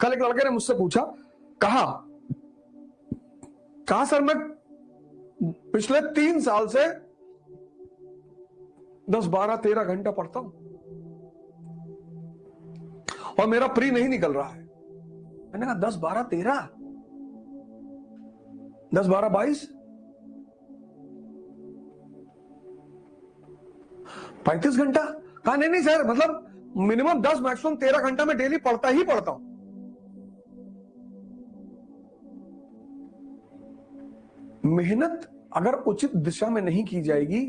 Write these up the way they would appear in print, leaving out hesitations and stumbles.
कल एक लड़के ने मुझसे पूछा, कहा सर मैं पिछले 3 साल से 10, 12, 13 घंटा पढ़ता हूं और मेरा प्री नहीं निकल रहा है। मैंने कहा 10, 12, 13, 10, 12, 22, 35 घंटा। कहा नहीं सर, मतलब मिनिमम 10, मैक्सिमम 13 घंटा में डेली पढ़ता ही पढ़ता हूं। मेहनत अगर उचित दिशा में नहीं की जाएगी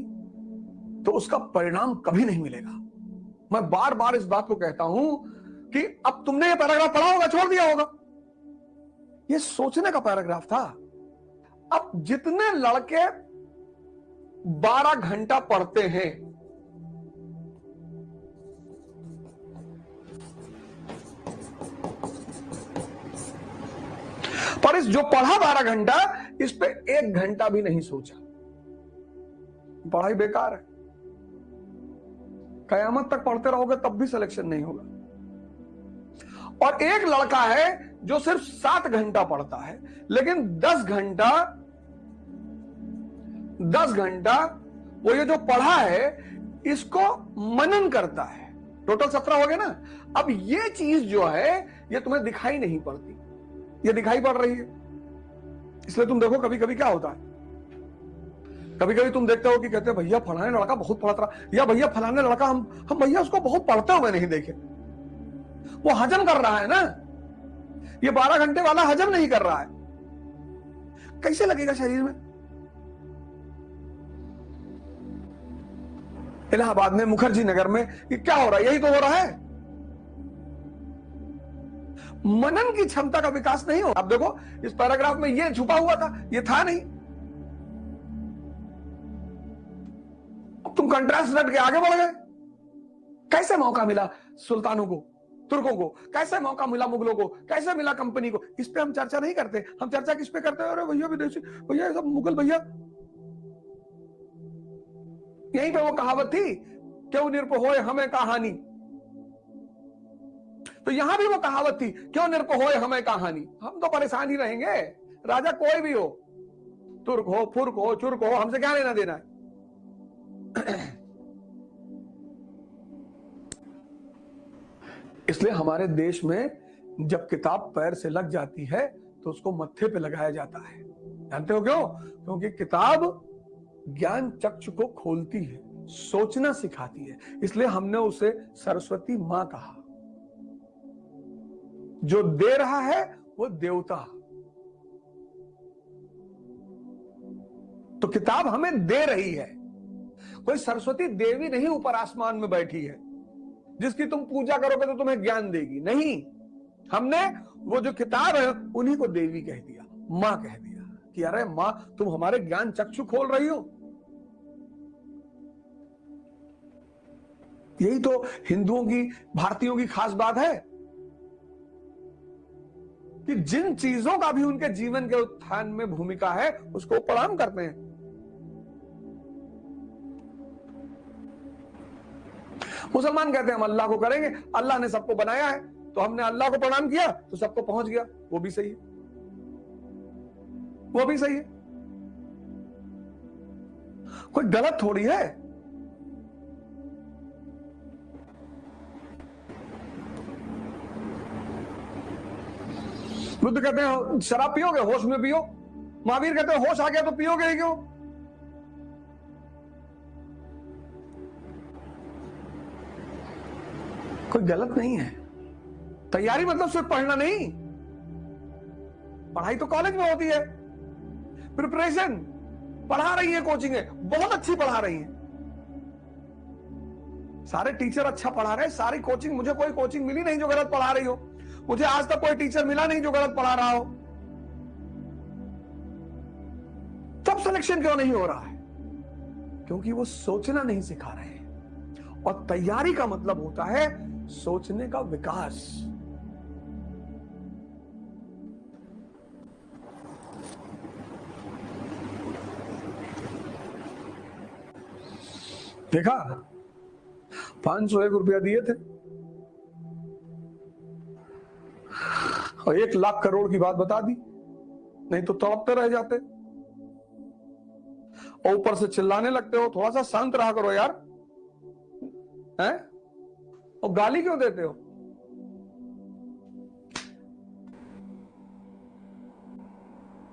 तो उसका परिणाम कभी नहीं मिलेगा। मैं बार बार इस बात को कहता हूं कि अब तुमने ये पैराग्राफ पढ़ा होगा, छोड़ दिया होगा, ये सोचने का पैराग्राफ था। अब जितने लड़के 12 घंटा पढ़ते हैं, पर इस जो पढ़ा 12 घंटा, इस पे 1 घंटा भी नहीं सोचा, पढ़ाई बेकार है। कयामत तक पढ़ते रहोगे तब भी सिलेक्शन नहीं होगा। और एक लड़का है जो सिर्फ 7 घंटा पढ़ता है, लेकिन 10 घंटा वो ये जो पढ़ा है इसको मनन करता है। टोटल 17 हो गए ना। अब ये चीज जो है ये तुम्हें दिखाई नहीं पड़ती, ये दिखाई पड़ रही है। इसलिए तुम देखो कभी कभी क्या होता है, कभी कभी तुम देखते हो कि कहते हैं भैया फलाने लड़का बहुत पढ़ता रहा, या भैया फलाने लड़का हम भैया उसको बहुत पढ़ते हुए नहीं देखे। वो हजम कर रहा है ना, ये 12 घंटे वाला हजम नहीं कर रहा है। कैसे लगेगा शरीर में? इलाहाबाद में मुखर्जी नगर में ये क्या हो रहा है? यही तो हो रहा है। मनन की क्षमता का विकास नहीं हो। अब देखो इस पैराग्राफ में ये छुपा हुआ था, ये था नहीं। अब तुम कंट्रास्ट रट के आगे बढ़ गए। कैसे मौका मिला सुल्तानों को, तुर्कों को? कैसे मौका मिला मुगलों को? कैसे मिला कंपनी को? इस पे हम चर्चा नहीं करते। हम चर्चा किस पे करते हैं? अरे भैया विदेशी भैया, सब मुगल भैया। यहीं पे वो कहावत थी, क्यों निरप होए हमें कहानी। तो यहां भी वो कहावत थी, क्यों निरप होए हमें कहानी। हम तो परेशान ही रहेंगे, राजा कोई भी हो, तुर्क हो, फुर्क हो, चुर्क हो, हमसे क्या लेना देना है। इसलिए हमारे देश में जब किताब पैर से लग जाती है तो उसको मत्थे पे लगाया जाता है। जानते हो क्यों? क्योंकि किताब ज्ञान चक्षु को खोलती है, सोचना सिखाती है। इसलिए हमने उसे सरस्वती मां कहा। जो दे रहा है वो देवता। तो किताब हमें दे रही है। कोई सरस्वती देवी नहीं ऊपर आसमान में बैठी है जिसकी तुम पूजा करोगे तो तुम्हें ज्ञान देगी। नहीं, हमने वो जो किताब है उन्हीं को देवी कह दिया, मां कह दिया कि अरे मां तुम हमारे ज्ञान चक्षु खोल रही हो। यही तो हिंदुओं की, भारतीयों की खास बात है कि जिन चीजों का भी उनके जीवन के उत्थान में भूमिका है उसको प्रणाम करते हैं। मुसलमान कहते हैं हम अल्लाह को करेंगे, अल्लाह ने सबको बनाया है तो हमने अल्लाह को प्रणाम किया तो सबको पहुंच गया। वो भी सही है, वो भी सही है, कोई गलत थोड़ी है। बुद्ध कहते हैं शराब पियोगे, होश में पियो। महावीर कहते हैं होश आ गया तो पियोगे ही क्यों? कोई गलत नहीं है। तैयारी मतलब सिर्फ पढ़ना नहीं, पढ़ाई तो कॉलेज में होती है। प्रिपरेशन, पढ़ा रही है, कोचिंग है, बहुत अच्छी पढ़ा रही है, सारे टीचर अच्छा पढ़ा रहे हैं, सारी कोचिंग, मुझे कोई कोचिंग मिली नहीं जो गलत पढ़ा रही हो, मुझे आज तक कोई टीचर मिला नहीं जो गलत पढ़ा रहा हो। तब सिलेक्शन क्यों नहीं हो रहा है? क्योंकि वो सोचना नहीं सिखा रहे हैं। और तैयारी का मतलब होता है सोचने का विकास। देखा, 501 रुपया दिए थे, और 1 लाख करोड़ की बात बता दी, नहीं तो तड़पते रह जाते और ऊपर से चिल्लाने लगते हो। थोड़ा सा शांत रहा करो यार, हैं? और गाली क्यों देते हो?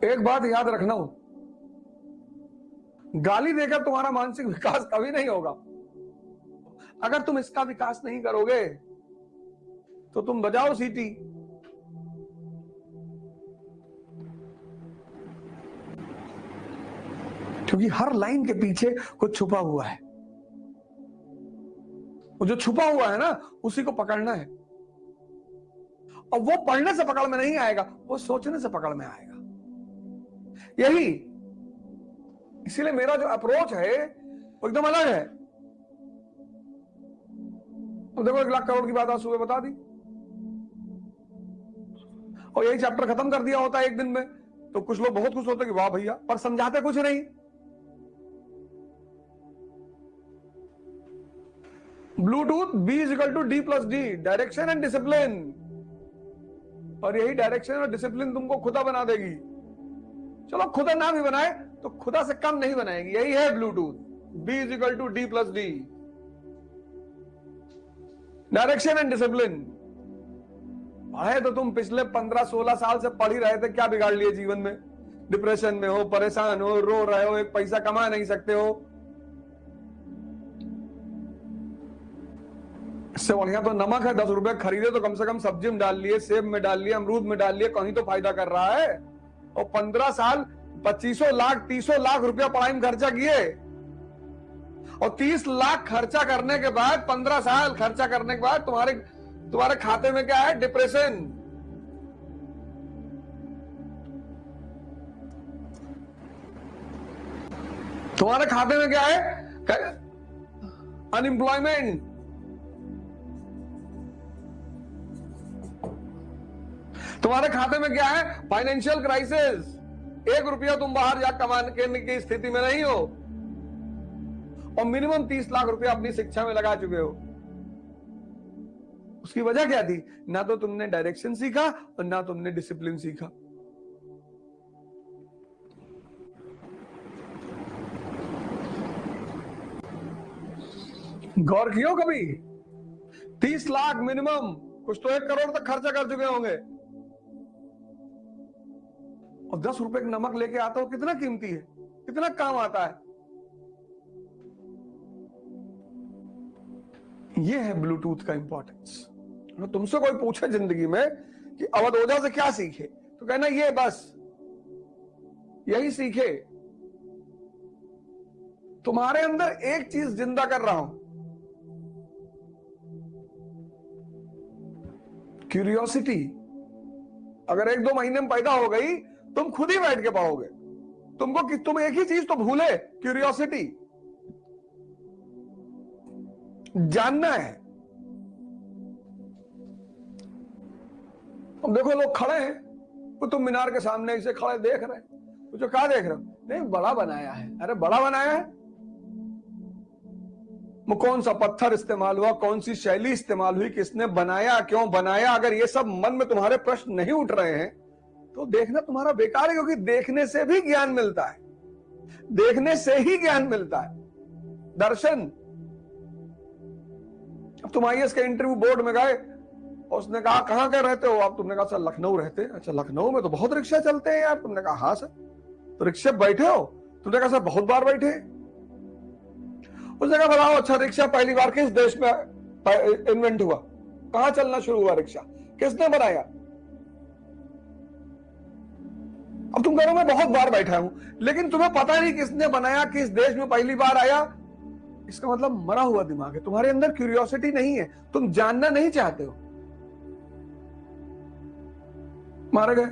एक बात याद रखना हो, गाली देकर तुम्हारा मानसिक विकास कभी नहीं होगा। अगर तुम इसका विकास नहीं करोगे तो तुम बजाओ सीटी। क्योंकि हर लाइन के पीछे कुछ छुपा हुआ है, वो जो छुपा हुआ है ना उसी को पकड़ना है। और वो पढ़ने से पकड़ में नहीं आएगा, वो सोचने से पकड़ में आएगा। यही इसीलिए मेरा जो अप्रोच है वो एकदम अलग है। तो देखो 1 लाख करोड़ की बात आज सुबह बता दी और यही चैप्टर खत्म कर दिया होता है एक दिन में, तो कुछ लोग बहुत खुश होते कि वाह भैया, पर समझाते कुछ नहीं। Bluetooth B = D+D, direction and discipline. और यही डायरेक्शन और डिसिप्लिन तुमको खुदा बना देगी। चलो खुदा ना भी बनाए तो खुदा से कम नहीं बनाएगी। यही है Bluetooth, B = D+D, direction and discipline. पढ़े तो तुम पिछले 15-16 साल से पढ़ ही रहे थे, क्या बिगाड़ लिए जीवन में? डिप्रेशन में हो, परेशान हो, रो रहे हो, एक पैसा कमा नहीं सकते हो। इससे बढ़िया तो नमक है, 10 रुपए खरीदे तो कम से कम सब्जी में डाल लिए, सेब में डाल लिए, अमरूद में डाल लिए, कहीं तो फायदा कर रहा है। और 15 साल 25 लाख 30 लाख रुपया पढ़ाई में खर्चा किए और 30 लाख खर्चा करने के बाद, 15 साल खर्चा करने के बाद तुम्हारे खाते में क्या है? डिप्रेशन। तुम्हारे खाते में क्या है? अनएम्प्लॉयमेंट। तुम्हारे खाते में क्या है? Financial crisis. 1 रुपया तुम बाहर जा कमाने की स्थिति में नहीं हो और मिनिमम 30 लाख रुपया अपनी शिक्षा में लगा चुके हो। उसकी वजह क्या थी? ना तो तुमने डायरेक्शन सीखा और ना तुमने डिसिप्लिन सीखा। गौर किया कभी? 30 लाख मिनिमम, कुछ तो 1 करोड़ तक खर्चा कर चुके होंगे और 10 रुपए का नमक लेके आता हो, कितना कीमती है, कितना काम आता है। ये है ब्लूटूथ का इंपॉर्टेंस। तुमसे कोई पूछे जिंदगी में कि अवध ओझा से क्या सीखे, तो कहना ये बस यही सीखे। तुम्हारे अंदर एक चीज जिंदा कर रहा हूं, क्यूरियोसिटी। अगर 1-2 महीने में पैदा हो गई, तुम खुद ही बैठ के पढ़ोगे। तुम एक ही चीज तो भूले, क्यूरियोसिटी, जानना है। अब देखो लोग खड़े हैं, वो तुम मीनार के सामने ऐसे खड़े देख रहे हैं, जो क्या देख रहे हो? नहीं, बड़ा बनाया है। अरे बड़ा बनाया है, वो कौन सा पत्थर इस्तेमाल हुआ, कौन सी शैली इस्तेमाल हुई, किसने बनाया, क्यों बनाया? अगर ये सब मन में तुम्हारे प्रश्न नहीं उठ रहे हैं तो देखना तुम्हारा बेकार है, क्योंकि देखने से भी ज्ञान मिलता है, देखने से ही ज्ञान मिलता है, दर्शन। अब तुम आईएएस के इंटरव्यू बोर्ड में गए, उसने कहा कहां के रहते हो आप? तुमने कहा सर लखनऊ रहते हैं। अच्छा, लखनऊ में तो बहुत रिक्शा चलते हैं यार। तुमने कहा हाँ सर। तो रिक्शा बैठे हो? तुमने कहा सर बहुत बार बैठे। उसने कहा बताओ, अच्छा रिक्शा पहली बार किस देश में इन्वेंट हुआ, कहां चलना शुरू हुआ रिक्शा, किसने बनाया? अब तुम कह रहे हो मैं बहुत बार बैठा हूं, लेकिन तुम्हें पता नहीं किसने बनाया, किस देश में पहली बार आया। इसका मतलब मरा हुआ दिमाग है, तुम्हारे अंदर क्यूरियोसिटी नहीं है, तुम जानना नहीं चाहते हो। मारे गए।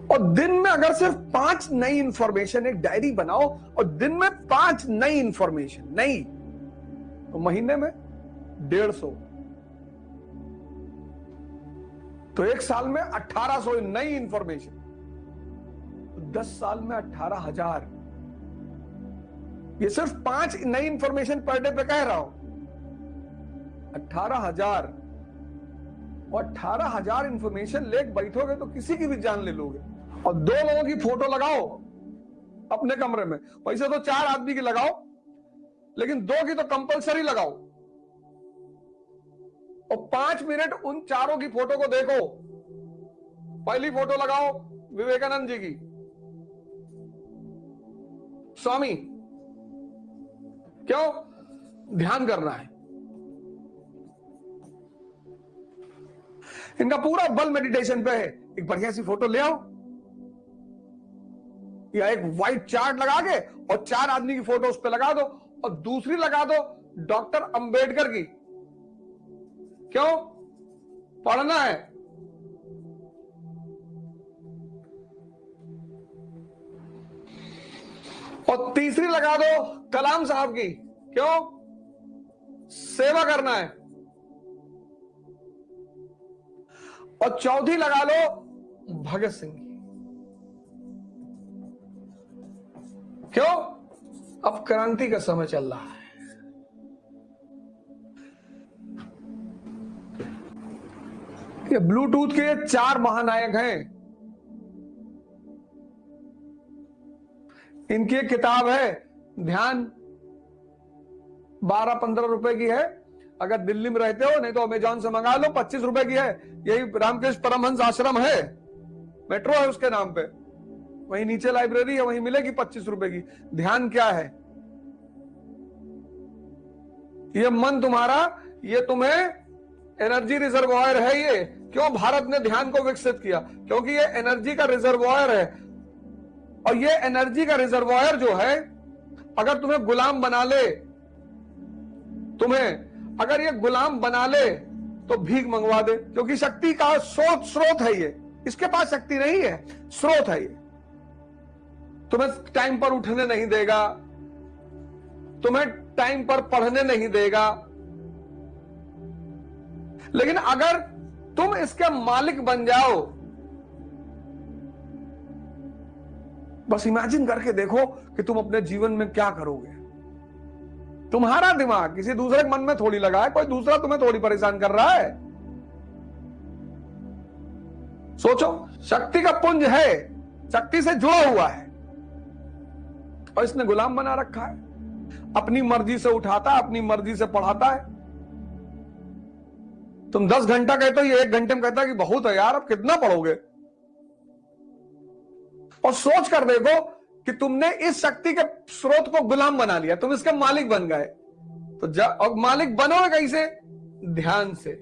और दिन में अगर सिर्फ 5 नई इंफॉर्मेशन, एक डायरी बनाओ और दिन में 5 नई इंफॉर्मेशन, नई, तो महीने में 150, तो 1 साल में 1800 नई इंफॉर्मेशन, तो 10 साल में 18,000। ये सिर्फ 5 नई इंफॉर्मेशन पर डे पे कह रहा हूं, 18,000। और 18,000 इंफॉर्मेशन लेके बैठोगे तो किसी की भी जान ले लोगे। और 2 लोगों की फोटो लगाओ अपने कमरे में, वैसे तो 4 आदमी की लगाओ, लेकिन 2 की तो कंपलसरी लगाओ। और 5 मिनट उन चारों की फोटो को देखो। पहली फोटो लगाओ विवेकानंद जी की, स्वामी, क्यों? ध्यान करना है। इनका पूरा बल मेडिटेशन पे है। एक बढ़िया सी फोटो ले आओ या एक व्हाइट चार्ट लगा के और 4 आदमी की फोटो उस पर लगा दो, और दूसरी लगा दो डॉक्टर अंबेडकर की। क्यों? पढ़ना है। और तीसरी लगा दो कलाम साहब की। क्यों? सेवा करना है। और चौथी लगा लो भगत सिंह की। क्यों? अब क्रांति का समय चल रहा है। ये ब्लूटूथ के 4 महानायक हैं। इनकी एक किताब है ध्यान, 12-15 रुपए की है। अगर दिल्ली में रहते हो, नहीं तो अमेजॉन से मंगा लो, 25 रुपए की है। यही रामकृष्ण परमहंस आश्रम है, मेट्रो है उसके नाम पे, वहीं नीचे लाइब्रेरी है, वहीं मिलेगी 25 रुपए की। ध्यान क्या है? ये मन तुम्हारा, ये तुम्हें एनर्जी रिजर्वॉयर है। ये क्यों भारत ने ध्यान को विकसित किया? क्योंकि ये एनर्जी का रिजर्वॉयर है। और ये एनर्जी का रिजर्वॉयर जो है, अगर तुम्हें गुलाम बना ले, तुम्हें अगर ये गुलाम बना ले तो भीख मंगवा दे, क्योंकि शक्ति का स्रोत है ये। इसके पास शक्ति नहीं है, स्रोत है ये। तुम्हें टाइम पर उठने नहीं देगा, तुम्हें टाइम पर पढ़ने नहीं देगा। लेकिन अगर तुम इसके मालिक बन जाओ, बस इमेजिन करके देखो कि तुम अपने जीवन में क्या करोगे। तुम्हारा दिमाग किसी दूसरे के मन में थोड़ी लगा है, कोई दूसरा तुम्हें थोड़ी परेशान कर रहा है। सोचो, शक्ति का पुंज है, शक्ति से जुड़ा हुआ है, और इसने गुलाम बना रखा है। अपनी मर्जी से उठाता है, अपनी मर्जी से पढ़ाता है। तुम 10 घंटा कहते हो, ये 1 घंटे में कहता है कि बहुत है यार, अब कितना पढ़ोगे। और सोच कर देखो कि तुमने इस शक्ति के स्रोत को गुलाम बना लिया, तुम इसके मालिक बन गए। तो और मालिक बनोगे कैसे? ध्यान से।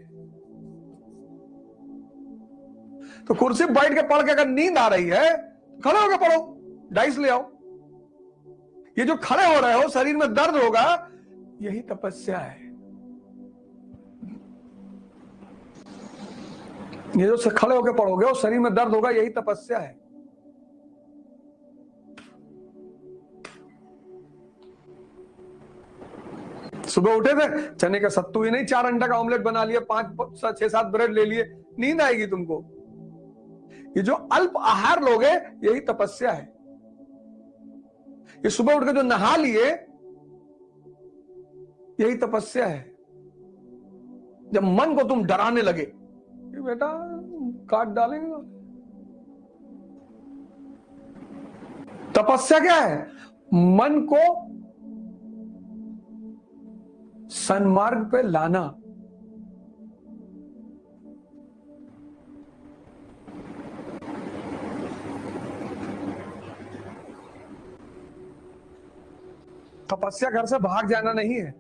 तो कुर्सी पर बैठ के पढ़ के अगर नींद आ रही है, खड़े होकर पढ़ो, डाइस ले आओ। ये जो खड़े हो रहे हो, शरीर में दर्द होगा, यही तपस्या है। ये जो खड़े होकर पढ़ोगे और शरीर में दर्द होगा, यही तपस्या है। सुबह उठे थे, चने का सत्तू ही नहीं, 4 अंडा का ऑमलेट बना लिया, 5-6-7 ब्रेड ले लिए, नींद आएगी तुमको। ये जो अल्प आहार लोगे, यही तपस्या है। ये सुबह उठ के जो नहा लिए, यही तपस्या है। जब मन को तुम डराने लगे कि बेटा काट डालेंगे, तपस्या क्या है? मन को सन्मार्ग पे लाना। तपस्या घर से भाग जाना नहीं है।